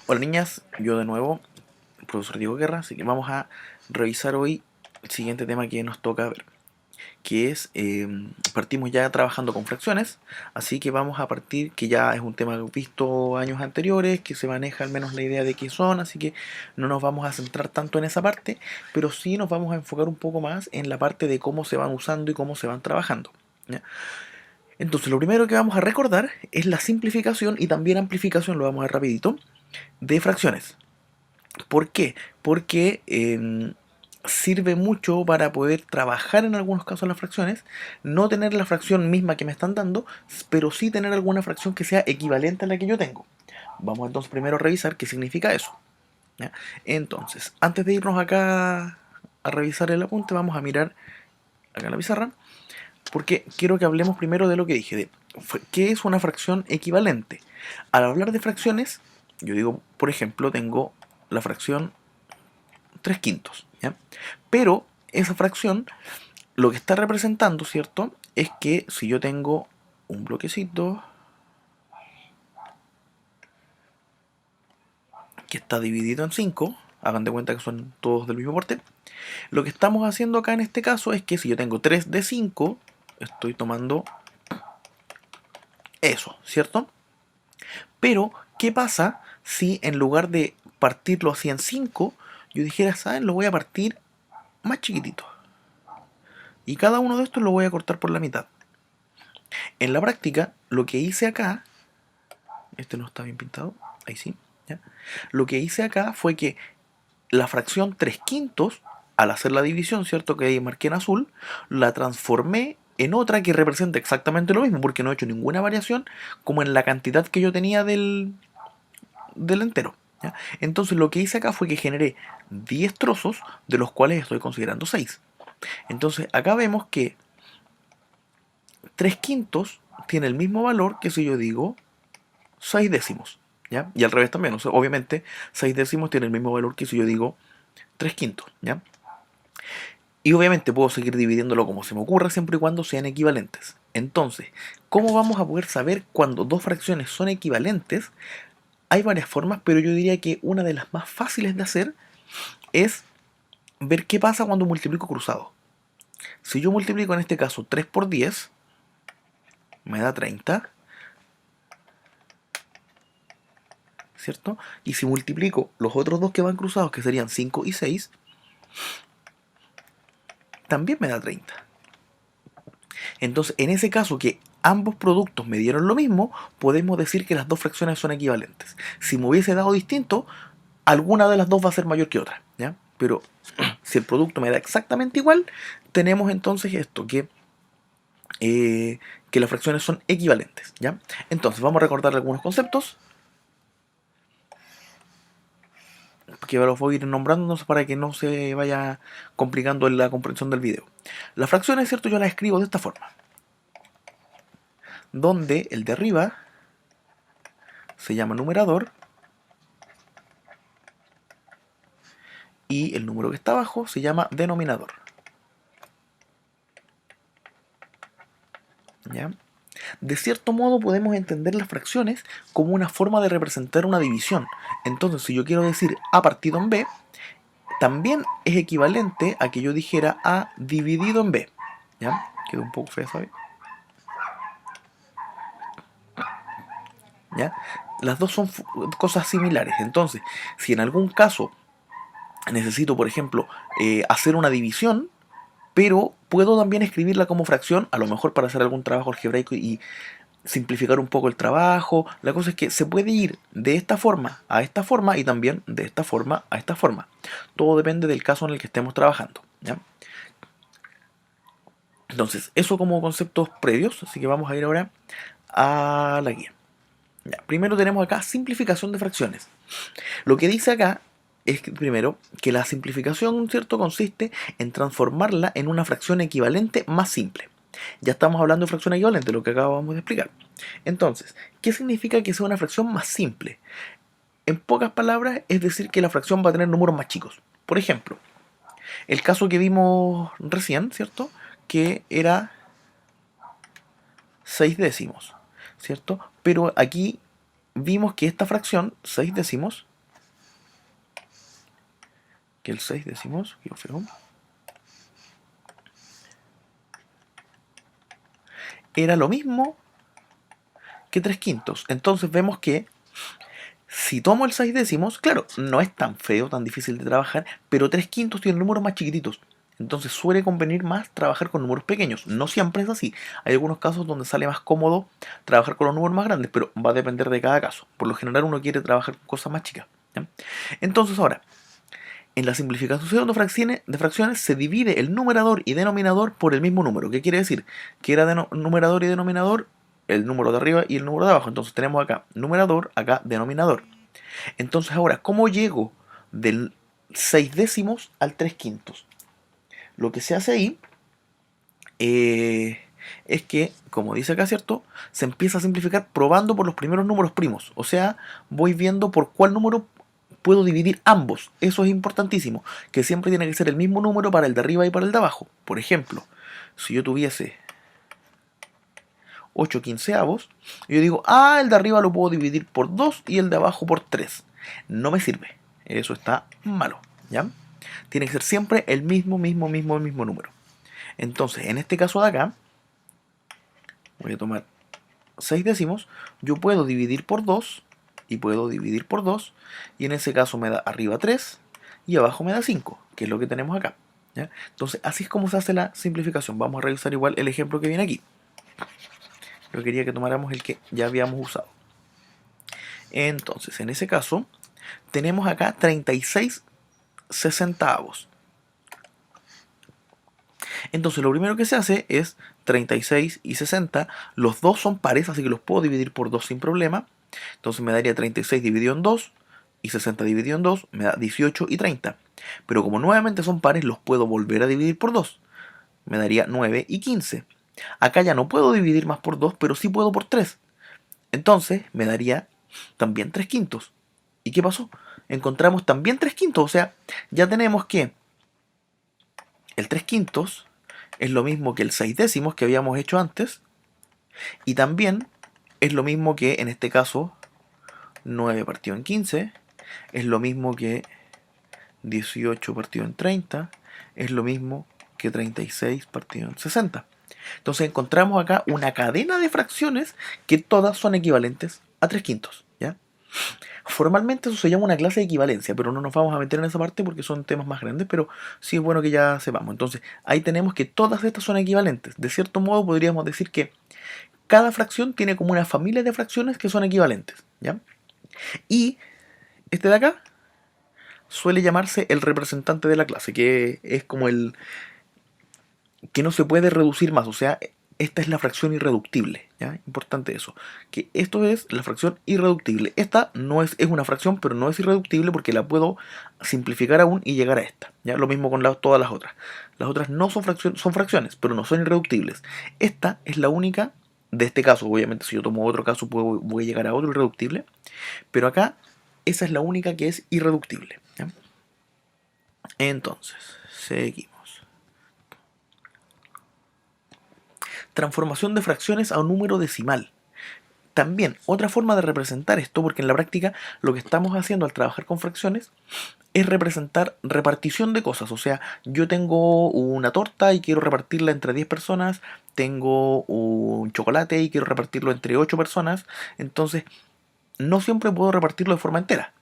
Hola niñas, yo de nuevo, profesor Diego Guerra, así que vamos a revisar hoy el siguiente tema que nos toca ver, que es, partimos ya trabajando con fracciones, así que vamos a partir, que ya es un tema visto años anteriores, que se maneja al menos la idea de qué son, así que no nos vamos a centrar tanto en esa parte, pero sí nos vamos a enfocar un poco más en la parte de cómo se van usando y cómo se van trabajando. ¿Ya? Entonces, lo primero que vamos a recordar es la simplificación y también amplificación, lo vamos a ver rapidito, de fracciones. ¿Por qué? Porque sirve mucho para poder trabajar en algunos casos las fracciones, no tener la fracción misma que me están dando, pero sí tener alguna fracción que sea equivalente a la que yo tengo. Vamos entonces primero a revisar qué significa eso. ¿Ya? Entonces, antes de irnos acá a revisar el apunte, vamos a mirar acá en la pizarra, porque quiero que hablemos primero de lo que dije, de qué es una fracción equivalente. Al hablar de fracciones, yo digo, por ejemplo, tengo la fracción 3 quintos, ¿ya? Pero esa fracción lo que está representando, ¿cierto? Es que si yo tengo un bloquecito que está dividido en 5, hagan de cuenta que son todos del mismo porte, lo que estamos haciendo acá en este caso es que si yo tengo 3 de 5, estoy tomando eso, ¿cierto? Pero, ¿qué pasa si en lugar de partirlo así en 5, yo dijera, ¿saben? Lo voy a partir más chiquitito. Y cada uno de estos lo voy a cortar por la mitad. En la práctica, lo que hice acá, este no está bien pintado, ahí sí, ¿ya? Lo que hice acá fue que la fracción 3 quintos, al hacer la división, ¿cierto? Que ahí marqué en azul, la transformé en otra que representa exactamente lo mismo, porque no he hecho ninguna variación como en la cantidad que yo tenía del entero. ¿Ya? Entonces lo que hice acá fue que generé 10 trozos, de los cuales estoy considerando 6. Entonces acá vemos que 3 quintos tiene el mismo valor que si yo digo 6 décimos. ¿Ya? Y al revés también, o sea, obviamente 6 décimos tiene el mismo valor que si yo digo 3 quintos. ¿Ya? Y obviamente puedo seguir dividiéndolo como se me ocurra siempre y cuando sean equivalentes. Entonces, ¿cómo vamos a poder saber cuando dos fracciones son equivalentes? Hay varias formas, pero yo diría que una de las más fáciles de hacer es ver qué pasa cuando multiplico cruzado. Si yo multiplico en este caso 3 por 10, me da 30, ¿cierto? Y si multiplico los otros dos que van cruzados, que serían 5 y 6, también me da 30. Entonces, en ese caso que ambos productos me dieron lo mismo, podemos decir que las dos fracciones son equivalentes. Si me hubiese dado distinto, alguna de las dos va a ser mayor que otra, ¿ya? Pero si el producto me da exactamente igual, tenemos entonces esto, que las fracciones son equivalentes, ¿ya? Entonces, vamos a recordar algunos conceptos que los voy a ir nombrando para que no se vaya complicando la comprensión del video. Las fracciones, ¿cierto? Yo las escribo de esta forma, donde el de arriba se llama numerador y el número que está abajo se llama denominador, ¿ya? De cierto modo podemos entender las fracciones como una forma de representar una división. Entonces, si yo quiero decir A partido en B, también es equivalente a que yo dijera A dividido en B. ¿Ya? Quedó un poco feo, ¿sabes? ¿Ya? Las dos son cosas similares. Entonces, si en algún caso necesito, por ejemplo, hacer una división, pero puedo también escribirla como fracción, a lo mejor para hacer algún trabajo algebraico y simplificar un poco el trabajo. La cosa es que se puede ir de esta forma a esta forma y también de esta forma a esta forma. Todo depende del caso en el que estemos trabajando, ¿ya? Entonces, eso como conceptos previos, así que vamos a ir ahora a la guía. Ya, primero tenemos acá simplificación de fracciones. Lo que dice acá es que, primero, que la simplificación, ¿cierto?, consiste en transformarla en una fracción equivalente más simple. Ya estamos hablando de fracción equivalente, lo que acabamos de explicar. Entonces, ¿qué significa que sea una fracción más simple? En pocas palabras, es decir que la fracción va a tener números más chicos. Por ejemplo, el caso que vimos recién, ¿cierto?, que era 6 décimos, ¿cierto? Pero aquí vimos que esta fracción, 6 décimos, que el 6 décimos, yo feo, era lo mismo que 3 quintos. Entonces vemos que si tomo el 6 décimos, claro, no es tan feo, tan difícil de trabajar, pero 3 quintos tiene números más chiquititos. Entonces suele convenir más trabajar con números pequeños. No siempre es así. Hay algunos casos donde sale más cómodo trabajar con los números más grandes, pero va a depender de cada caso. Por lo general uno quiere trabajar con cosas más chicas, ¿ya? Entonces ahora, en la simplificación de fracciones se divide el numerador y denominador por el mismo número. ¿Qué quiere decir? Que era numerador y denominador el número de arriba y el número de abajo. Entonces tenemos acá numerador, acá denominador. Entonces ahora, ¿cómo llego del 6 décimos al 3 quintos? Lo que se hace ahí es que, como dice acá, ¿cierto? Se empieza a simplificar probando por los primeros números primos. O sea, voy viendo por cuál número puedo dividir ambos. Eso es importantísimo, que siempre tiene que ser el mismo número para el de arriba y para el de abajo. Por ejemplo, si yo tuviese 8 quinceavos, yo digo, el de arriba lo puedo dividir por 2 y el de abajo por 3. No me sirve. Eso está malo, ¿ya? Tiene que ser siempre el mismo número. Entonces, en este caso de acá, voy a tomar 6 décimos, yo puedo dividir por 2 y puedo dividir por 2, y en ese caso me da arriba 3 y abajo me da 5, que es lo que tenemos acá, ¿ya? Entonces, así es como se hace la simplificación. Vamos a revisar igual el ejemplo que viene aquí. Yo quería que tomáramos el que ya habíamos usado. Entonces, en ese caso, tenemos acá 36 sesentavos. Entonces lo primero que se hace es 36 y 60. Los dos son pares, así que los puedo dividir por 2 sin problema. Entonces me daría 36 dividido en 2 y 60 dividido en 2 me da 18 y 30. Pero como nuevamente son pares, los puedo volver a dividir por 2. Me daría 9 y 15. Acá ya no puedo dividir más por 2, pero sí puedo por 3. Entonces me daría también 3 quintos. ¿Y qué pasó? Encontramos también 3 quintos. O sea, ya tenemos que el 3 quintos es lo mismo que el 6 décimos que habíamos hecho antes. Y también es lo mismo que, en este caso, 9 partido en 15. Es lo mismo que 18 partido en 30. Es lo mismo que 36 partido en 60. Entonces encontramos acá una cadena de fracciones que todas son equivalentes a 3 quintos, ¿ya? Formalmente eso se llama una clase de equivalencia, pero no nos vamos a meter en esa parte porque son temas más grandes, pero sí es bueno que ya sepamos. Entonces, ahí tenemos que todas estas son equivalentes. De cierto modo podríamos decir que cada fracción tiene como una familia de fracciones que son equivalentes, ¿ya? Y este de acá suele llamarse el representante de la clase, que es como el que no se puede reducir más, o sea, esta es la fracción irreductible, ¿ya? Importante eso, que esto es la fracción irreductible. Esta no es una fracción, pero no es irreductible porque la puedo simplificar aún y llegar a esta, ¿ya? Lo mismo con todas las otras. Las otras no son fracciones, pero no son irreductibles. Esta es la única de este caso. Obviamente, si yo tomo otro caso, voy a llegar a otro irreductible, pero acá esa es la única que es irreductible, ¿ya? Entonces, seguimos. Transformación de fracciones a un número decimal. También otra forma de representar esto, porque en la práctica lo que estamos haciendo al trabajar con fracciones es representar repartición de cosas. O sea, yo tengo una torta y quiero repartirla entre 10 personas, tengo un chocolate y quiero repartirlo entre 8 personas, entonces no siempre puedo repartirlo de forma entera.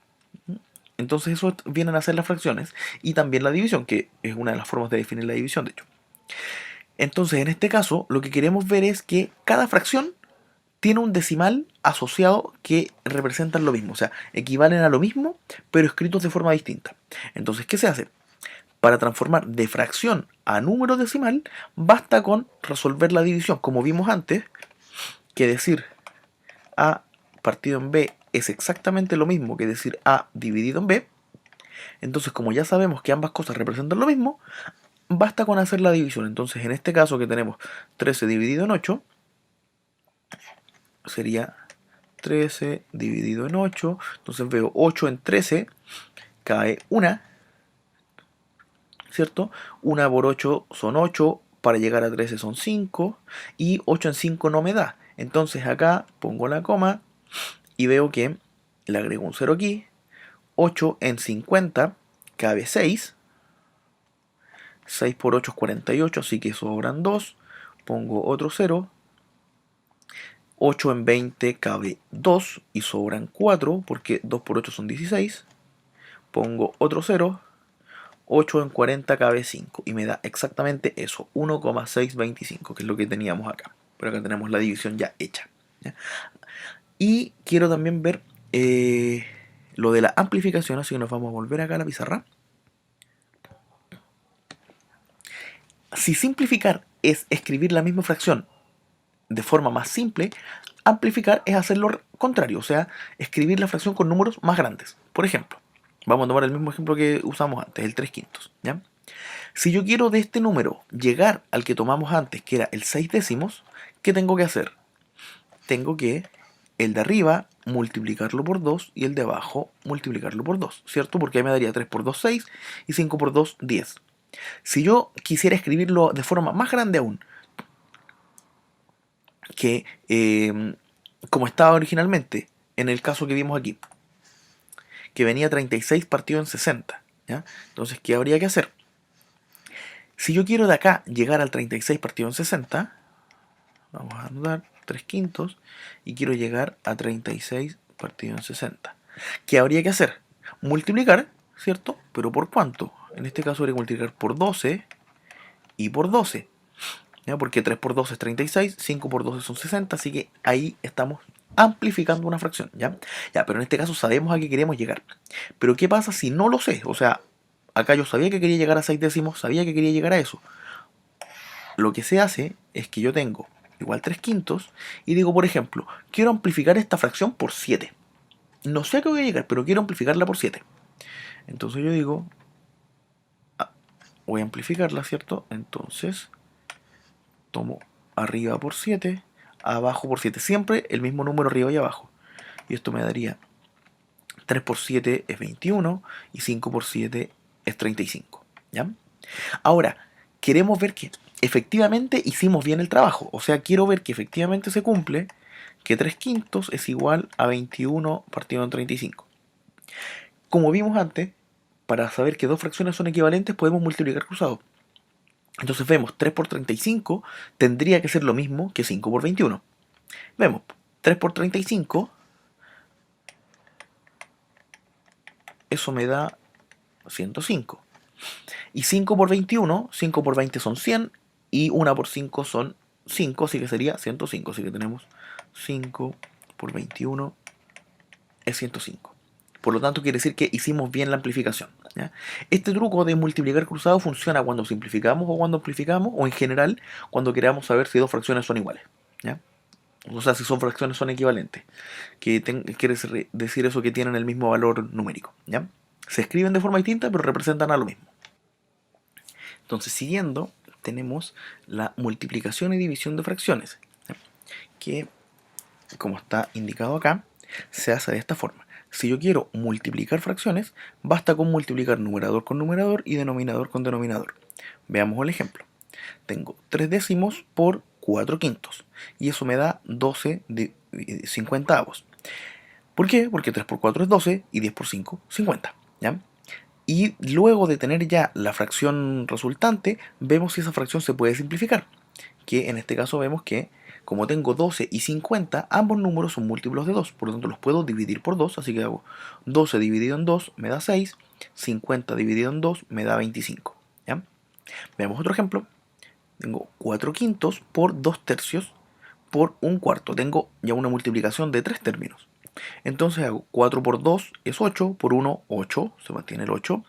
Entonces eso vienen a ser las fracciones y también la división, que es una de las formas de definir la división, de hecho. Entonces, en este caso, lo que queremos ver es que cada fracción tiene un decimal asociado que representan lo mismo, o sea, equivalen a lo mismo, pero escritos de forma distinta. Entonces, ¿qué se hace? Para transformar de fracción a número decimal, basta con resolver la división, como vimos antes, que decir A partido en B es exactamente lo mismo que decir A dividido en B. Entonces, como ya sabemos que ambas cosas representan lo mismo, basta con hacer la división. Entonces, en este caso que tenemos 13 dividido en 8, sería 13 dividido en 8. Entonces veo 8 en 13, cae 1, ¿cierto? 1 por 8 son 8, para llegar a 13 son 5, y 8 en 5 no me da. Entonces acá pongo la coma y veo que le agrego un 0 aquí. 8 en 50 cabe 6. 6 por 8 es 48, así que sobran 2. Pongo otro 0. 8 en 20 cabe 2 y sobran 4, porque 2 por 8 son 16. Pongo otro 0. 8 en 40 cabe 5 y me da exactamente eso, 1,625, que es lo que teníamos acá. Pero acá tenemos la división ya hecha, ¿ya? Y quiero también ver lo de la amplificación, así que nos vamos a volver acá a la pizarra. Si simplificar es escribir la misma fracción de forma más simple, amplificar es hacer lo contrario, o sea, escribir la fracción con números más grandes. Por ejemplo, vamos a tomar el mismo ejemplo que usamos antes, el 3 quintos, ¿ya? Si yo quiero de este número llegar al que tomamos antes, que era el 6 décimos, ¿qué tengo que hacer? Tengo que el de arriba multiplicarlo por 2 y el de abajo multiplicarlo por 2, ¿cierto? Porque ahí me daría 3 por 2, 6 y 5 por 2, 10. Si yo quisiera escribirlo de forma más grande aún, que como estaba originalmente, en el caso que vimos aquí, que venía 36 partido en 60, ¿ya? Entonces, ¿qué habría que hacer? Si yo quiero de acá llegar al 36 partido en 60, vamos a anotar 3 quintos, y quiero llegar a 36 partido en 60. ¿Qué habría que hacer? Multiplicar, ¿cierto? ¿Pero por cuánto? En este caso habría que multiplicar por 12 y por 12. ¿Ya? Porque 3 por 12 es 36, 5 por 12 son 60, así que ahí estamos amplificando una fracción, ¿ya? Ya, pero en este caso sabemos a qué queremos llegar. Pero ¿qué pasa si no lo sé? O sea, acá yo sabía que quería llegar a 6 décimos, sabía que quería llegar a eso. Lo que se hace es que yo tengo igual 3 quintos y digo, por ejemplo, quiero amplificar esta fracción por 7. No sé a qué voy a llegar, pero quiero amplificarla por 7. Entonces yo digo, voy a amplificarla, ¿cierto? Entonces tomo arriba por 7, abajo por 7. Siempre el mismo número arriba y abajo. Y esto me daría 3 por 7 es 21 y 5 por 7 es 35. ¿Ya? Ahora, queremos ver que efectivamente hicimos bien el trabajo. O sea, quiero ver que efectivamente se cumple que 3 quintos es igual a 21 partido en 35. Como vimos antes, para saber que dos fracciones son equivalentes podemos multiplicar cruzado. Entonces vemos 3 por 35 tendría que ser lo mismo que 5 por 21. Vemos 3 por 35, eso me da 105. Y 5 por 21, 5 por 20 son 100 y 1 por 5 son 5, así que sería 105. Así que tenemos 5 por 21 es 105. Por lo tanto, quiere decir que hicimos bien la amplificación, ¿ya? Este truco de multiplicar cruzado funciona cuando simplificamos o cuando amplificamos, o en general cuando queramos saber si dos fracciones son iguales, ¿ya? O sea, si son fracciones son equivalentes. Quiere decir eso, que tienen el mismo valor numérico, ¿ya? Se escriben de forma distinta, pero representan a lo mismo. Entonces, siguiendo, tenemos la multiplicación y división de fracciones, ¿ya? Que, como está indicado acá, se hace de esta forma. Si yo quiero multiplicar fracciones, basta con multiplicar numerador con numerador y denominador con denominador. Veamos el ejemplo. Tengo 3 décimos por 4 quintos y eso me da 12 cincuentaavos. ¿Por qué? Porque 3 por 4 es 12 y 10 por 5, 50. ¿Ya? Y luego de tener ya la fracción resultante, vemos si esa fracción se puede simplificar. Que en este caso vemos que, como tengo 12 y 50, ambos números son múltiplos de 2, por lo tanto los puedo dividir por 2, así que hago 12 dividido en 2 me da 6, 50 dividido en 2 me da 25. ¿Ya? Veamos otro ejemplo. Tengo 4 quintos por 2 tercios por 1 cuarto. Tengo ya una multiplicación de 3 términos. Entonces hago 4 por 2 es 8, por 1, 8, se mantiene el 8.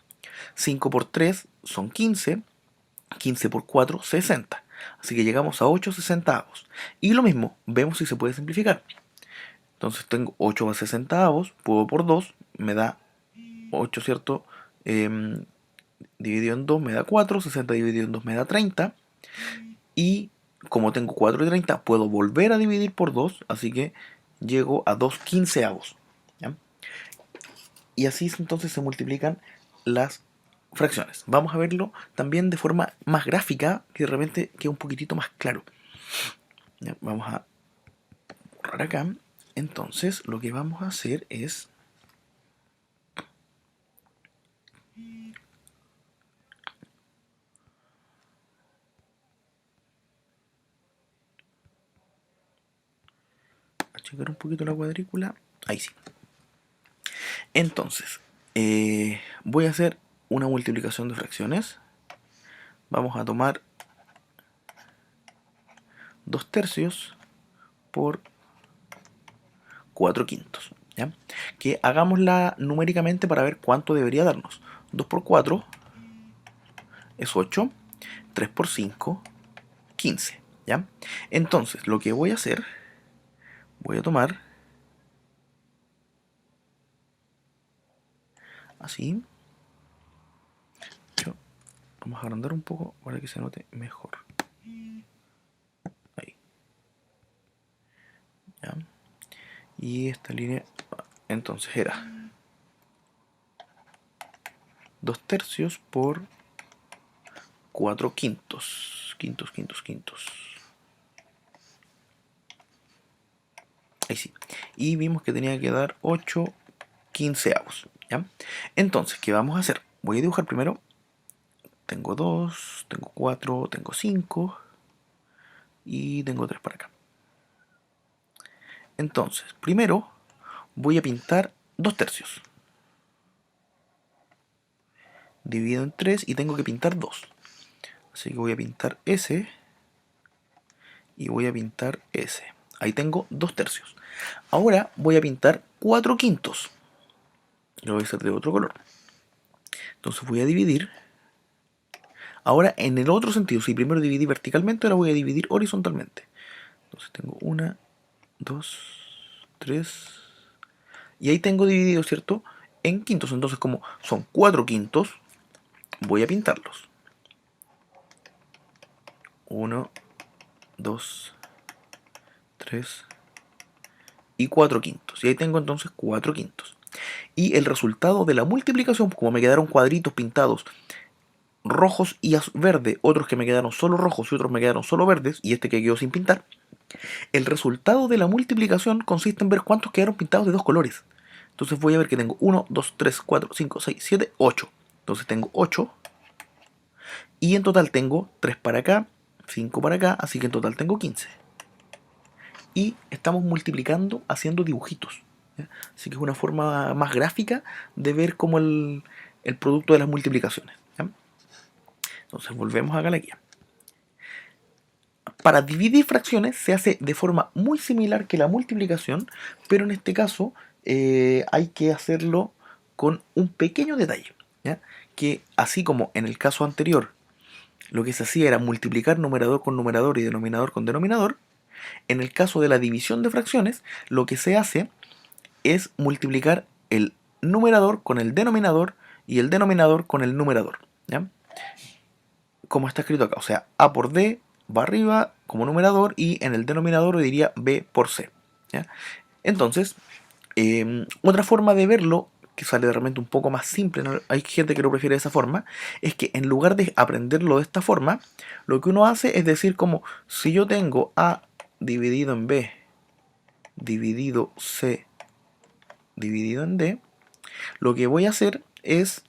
5 por 3 son 15, 15 por 4, 60. Así que llegamos a 8 sesentaavos. Y lo mismo, vemos si se puede simplificar. Entonces tengo 8 sesentaavos, puedo por 2, me da 8, ¿cierto? Dividido en 2 me da 4, 60 dividido en 2 me da 30. Y como tengo 4 y 30, puedo volver a dividir por 2, así que llego a 2 quinceavos. ¿Ya? Y así entonces se multiplican las fracciones. Vamos a verlo también de forma más gráfica, que de repente queda un poquitito más claro. ¿Ya? Vamos a borrar acá. Entonces lo que vamos a hacer es achicar un poquito la cuadrícula. Ahí sí. Entonces, voy a hacer una multiplicación de fracciones. Vamos a tomar 2/3 por 4/5. ¿Ya? Que hagámosla numéricamente para ver cuánto debería darnos. 2 por 4 es 8. 3 por 5, 15. ¿Ya? Entonces, lo que voy a hacer, voy a tomar así. Vamos a agrandar un poco para que se note mejor. Ahí. ¿Ya? Y esta línea, entonces era 2/3 por 4/5. Quintos. Ahí sí. Y vimos que tenía que dar 8/15. ¿Ya? Entonces, ¿qué vamos a hacer? Voy a dibujar primero. Tengo 2, tengo 4, tengo 5 y tengo 3 para acá. Entonces, primero voy a pintar 2/3. Divido en 3 y tengo que pintar 2. Así que voy a pintar S y voy a pintar S. Ahí tengo 2/3. Ahora voy a pintar 4/5. Lo voy a hacer de otro color. Entonces voy a dividir. Ahora en el otro sentido, si primero dividí verticalmente, ahora voy a dividir horizontalmente. Entonces tengo 1, 2, 3. Y ahí tengo dividido, ¿cierto? En quintos. Entonces como son 4/5, voy a pintarlos. 1, 2, 3 y 4/5. Y ahí tengo entonces 4/5. Y el resultado de la multiplicación, como me quedaron cuadritos pintados rojos y verde, otros que me quedaron solo rojos y otros me quedaron solo verdes, y este que quedó sin pintar, el resultado de la multiplicación consiste en ver cuántos quedaron pintados de dos colores. Entonces voy a ver que tengo 1, 2, 3, 4, 5, 6, 7, 8. Entonces tengo 8. Y en total tengo 3 para acá, 5 para acá, así que en total tengo 15. Y estamos multiplicando haciendo dibujitos. ¿Ya? Así que es una forma más gráfica de ver como el producto de las multiplicaciones. ¿Ya? Entonces volvemos acá a la guía. Para dividir fracciones se hace de forma muy similar que la multiplicación, pero en este caso hay que hacerlo con un pequeño detalle. ¿Ya? Que así como en el caso anterior lo que se hacía era multiplicar numerador con numerador y denominador con denominador, en el caso de la división de fracciones lo que se hace es multiplicar el numerador con el denominador y el denominador con el numerador. ¿Ya? Como está escrito acá, o sea, A por D va arriba como numerador y en el denominador diría B por C. ¿Ya? Entonces, otra forma de verlo, que sale de repente un poco más simple, ¿no? Hay gente que lo prefiere de esa forma, es que en lugar de aprenderlo de esta forma, lo que uno hace es decir como, si yo tengo A dividido en B dividido C dividido en D, lo que voy a hacer es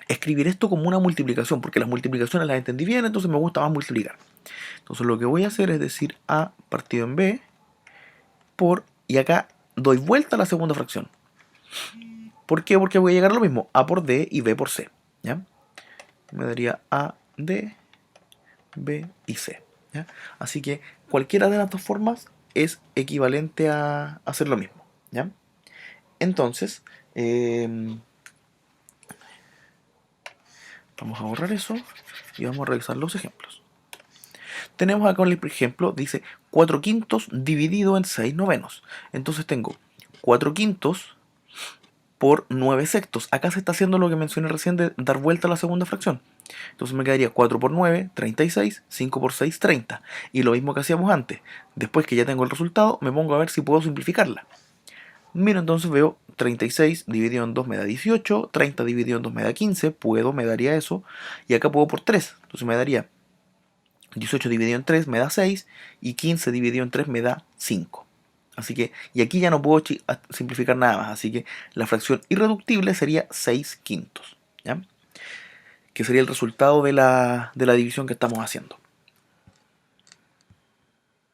escribir esto como una multiplicación, porque las multiplicaciones las entendí bien, entonces me gusta más multiplicar. Entonces lo que voy a hacer es decir A partido en B por, y acá doy vuelta a la segunda fracción. ¿Por qué? Porque voy a llegar a lo mismo, A por D y B por C. ¿Ya? Me daría A, D, B y C. ¿Ya? Así que cualquiera de las dos formas es equivalente a hacer lo mismo. ¿Ya? Entonces, vamos a borrar eso y vamos a revisar los ejemplos. Tenemos acá el ejemplo, dice 4/5 dividido en 6/9. Entonces tengo 4/5 por 9/6. Acá se está haciendo lo que mencioné recién de dar vuelta a la segunda fracción. Entonces me quedaría 4 por 9, 36, 5 por 6, 30. Y lo mismo que hacíamos antes. Después que ya tengo el resultado, me pongo a ver si puedo simplificarla. Miro, entonces veo 36 dividido en 2 me da 18, 30 dividido en 2 me da 15, me daría eso. Y acá puedo por 3, entonces me daría 18 dividido en 3 me da 6 y 15 dividido en 3 me da 5. Así que, y aquí ya no puedo simplificar nada más, así que la fracción irreductible sería 6/5, ¿ya? Que sería el resultado de la división que estamos haciendo.